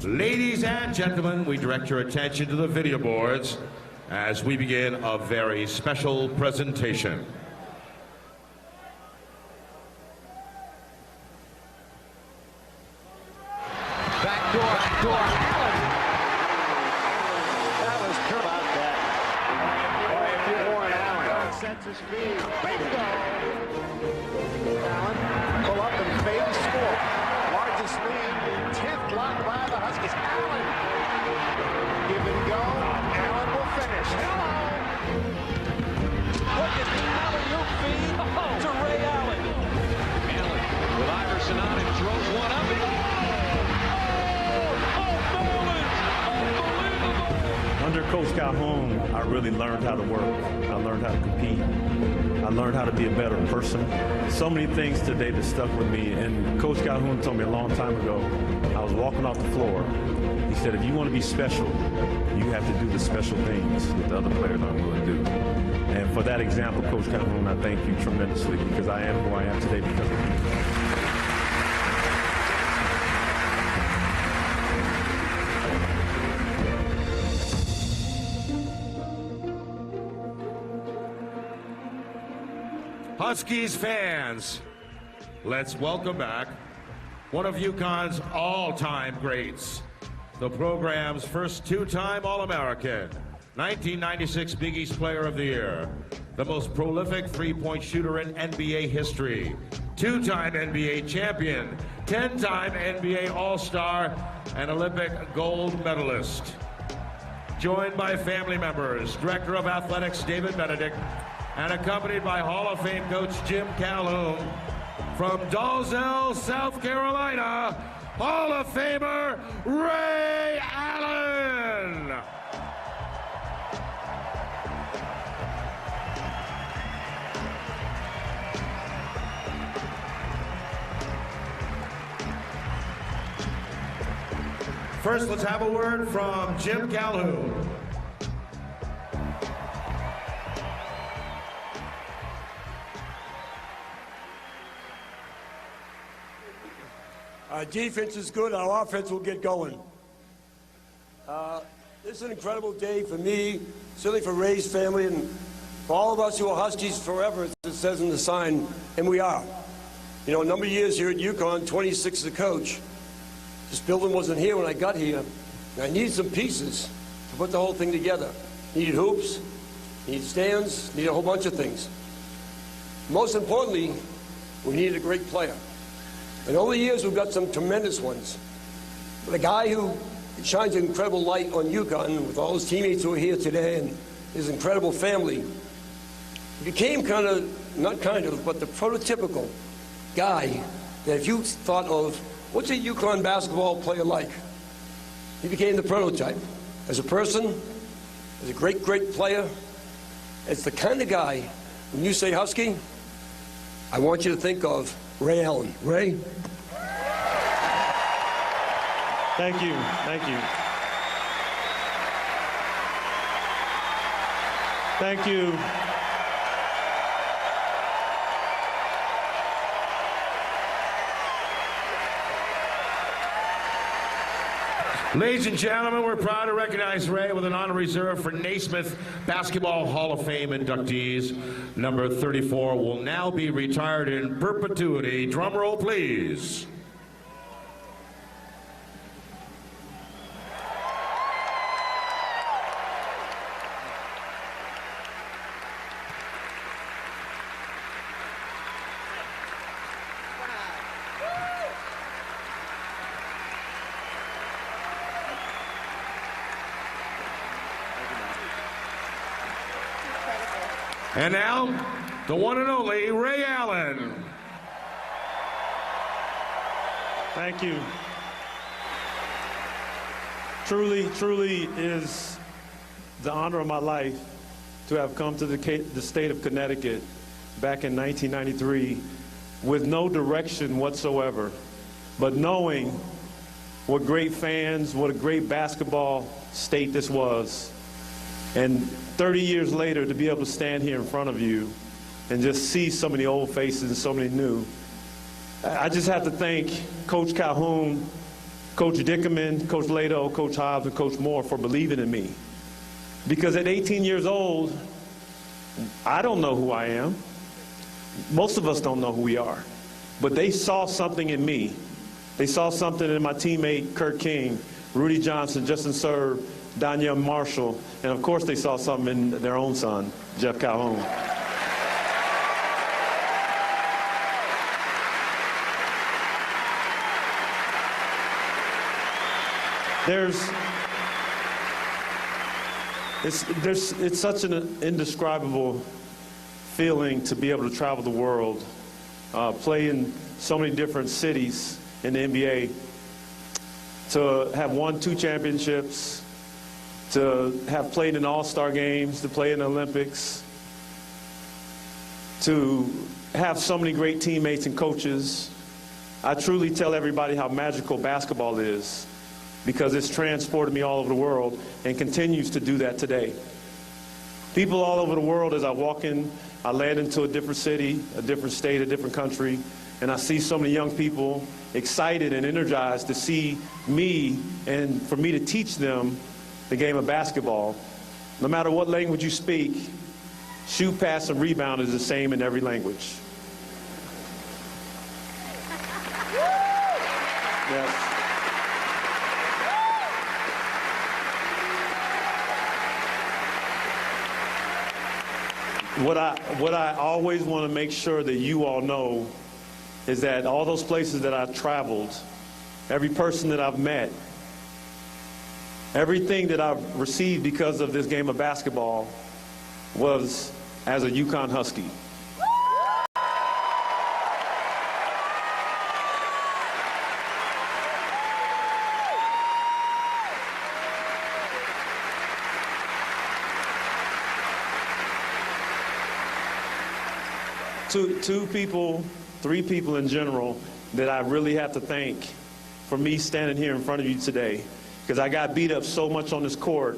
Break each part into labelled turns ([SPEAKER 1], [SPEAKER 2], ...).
[SPEAKER 1] Ladies and gentlemen, we direct your attention to the video boards as we begin a very special presentation.
[SPEAKER 2] Back door. That was good about that. Warren Allen sets his speed. Bingo! Allen, pull up and fade to score. Largest lead, 10th block by the Huskies. Allen, give and go. Allen will finish. Hello! Look at the alley-oop feed to Ray Allen. Allen with Iverson on it, throws one up.
[SPEAKER 3] Under Coach Calhoun, I really learned how to work. I learned how to compete. I learned how to be a better person. So many things today that stuck with me. And Coach Calhoun told me a long time ago, I was walking off the floor. He said, if you want to be special, you have to do the special things that the other players aren't willing to do. And for that example, Coach Calhoun, I thank you tremendously because I am who I am today because of you.
[SPEAKER 1] Huskies fans, let's welcome back one of UConn's all-time greats, the program's first two-time All-American, 1996 Big East Player of the Year, the most prolific three-point shooter in NBA history, two-time NBA champion, 10-time NBA All-Star, and Olympic gold medalist. Joined by family members, Director of Athletics David Benedict, and accompanied by Hall of Fame coach Jim Calhoun, from Dalzell, South Carolina, Hall of Famer Ray Allen. First, let's have a word from Jim Calhoun.
[SPEAKER 4] Our defense is good. Our offense will get going. This is an incredible day for me, certainly for Ray's family, and for all of us who are Huskies forever, as it says in the sign, and we are. You know, a number of years here at UConn, 26 as a coach. This building wasn't here when I got here. And I needed some pieces to put the whole thing together. Needed hoops, needed stands, needed a whole bunch of things. Most importantly, we needed a great player. And over the years, we've got some tremendous ones. But a guy who shines an incredible light on UConn with all his teammates who are here today and his incredible family, became kind of, not kind of, but the prototypical guy that if you thought of, what's a UConn basketball player like? He became the prototype. As a person, as a great, great player, as the kind of guy, when you say Husky, I want you to think of Ray Allen. Ray?
[SPEAKER 3] Thank you. Thank you. Thank you.
[SPEAKER 1] Ladies and gentlemen, we're proud to recognize Ray with an honor reserved for Naismith Basketball Hall of Fame inductees. Number 34 will now be retired in perpetuity. Drum roll, please. And now, the one and only Ray Allen.
[SPEAKER 3] Thank you. Truly is the honor of my life to have come to the state of Connecticut back in 1993 with no direction whatsoever, but knowing what great fans, what a great basketball state this was. And 30 years later, to be able to stand here in front of you and just see so many old faces and so many new. I just have to thank Coach Calhoun Coach Dickerman, Coach Lato, Coach Hobbs, and Coach Moore for believing in me. Because at 18 years old, I don't know who I am. Most of us don't know who we are. But they saw something in me. They saw something in my teammate, Kurt King, Rudy Johnson, Justin Serve, Danielle Marshall, and of course they saw something in their own son, Jeff Calhoun. It's such an indescribable feeling to be able to travel the world, play in so many different cities in the NBA, to have won 2 championships, to have played in all-star games, to play in the Olympics, to have so many great teammates and coaches. I truly tell everybody how magical basketball is, because it's transported me all over the world and continues to do that today. People all over the world, as I walk in, I land into a different city, a different state, a different country, and I see so many young people excited and energized to see me and for me to teach them the game of basketball. No matter what language you speak, shoot, pass, and rebound is the same in every language. Yes. What I always want to make sure that you all know is that all those places that I've traveled, every person that I've met, everything that I've received because of this game of basketball was as a UConn Husky. Two people, 3 people in general that I really have to thank for me standing here in front of you today, because I got beat up so much on this court.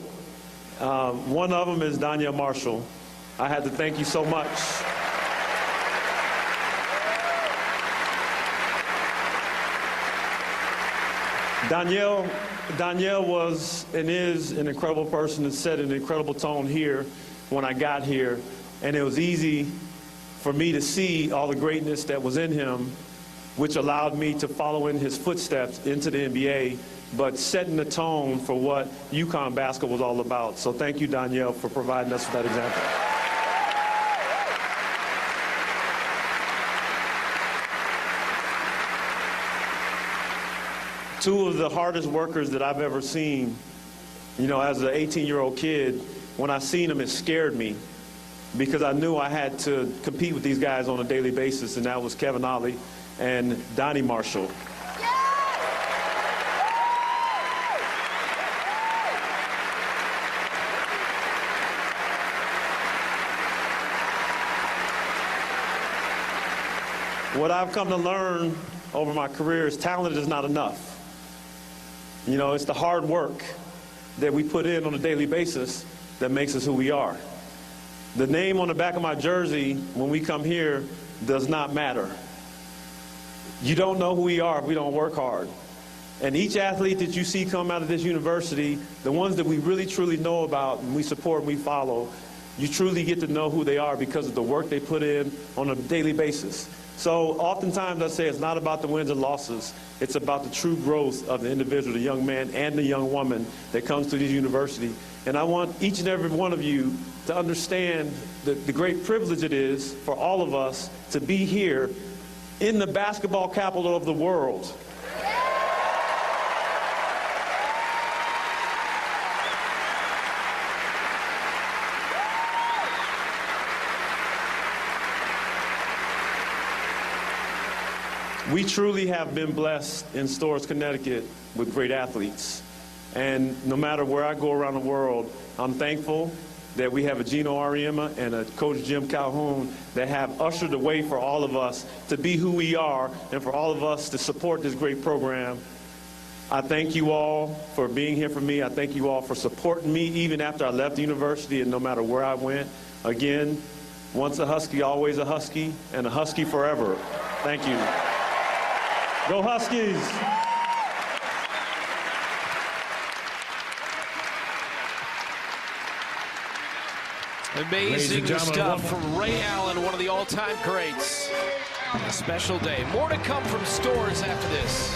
[SPEAKER 3] One of them is Danielle Marshall. I had to thank you so much. Danielle was and is an incredible person that set an incredible tone here when I got here, and it was easy for me to see all the greatness that was in him, which allowed me to follow in his footsteps into the NBA, but setting the tone for what UConn basketball was all about. So thank you, Danielle, for providing us with that example. Two of the hardest workers that I've ever seen, you know, as an 18-year-old kid, when I seen them, it scared me, because I knew I had to compete with these guys on a daily basis, and that was Kevin Ollie and Donnie Marshall. What I've come to learn over my career is talent is not enough. You know, it's the hard work that we put in on a daily basis that makes us who we are. The name on the back of my jersey when we come here does not matter. You don't know who we are if we don't work hard. And each athlete that you see come out of this university, the ones that we really truly know about and we support and we follow, you truly get to know who they are because of the work they put in on a daily basis. So oftentimes I say it's not about the wins and losses. It's about the true growth of the individual, the young man and the young woman that comes to this university. And I want each and every one of you to understand the great privilege it is for all of us to be here in the basketball capital of the world. We truly have been blessed in Storrs, Connecticut with great athletes. And no matter where I go around the world, I'm thankful that we have a Gino Auriemma and a Coach Jim Calhoun that have ushered the way for all of us to be who we are and for all of us to support this great program. I thank you all for being here for me. I thank you all for supporting me even after I left the university and no matter where I went. Again, once a Husky, always a Husky, and a Husky forever. Thank you. Go Huskies!
[SPEAKER 5] Amazing stuff from Ray Allen, one of the all-time greats. A special day. More to come from Stores after this.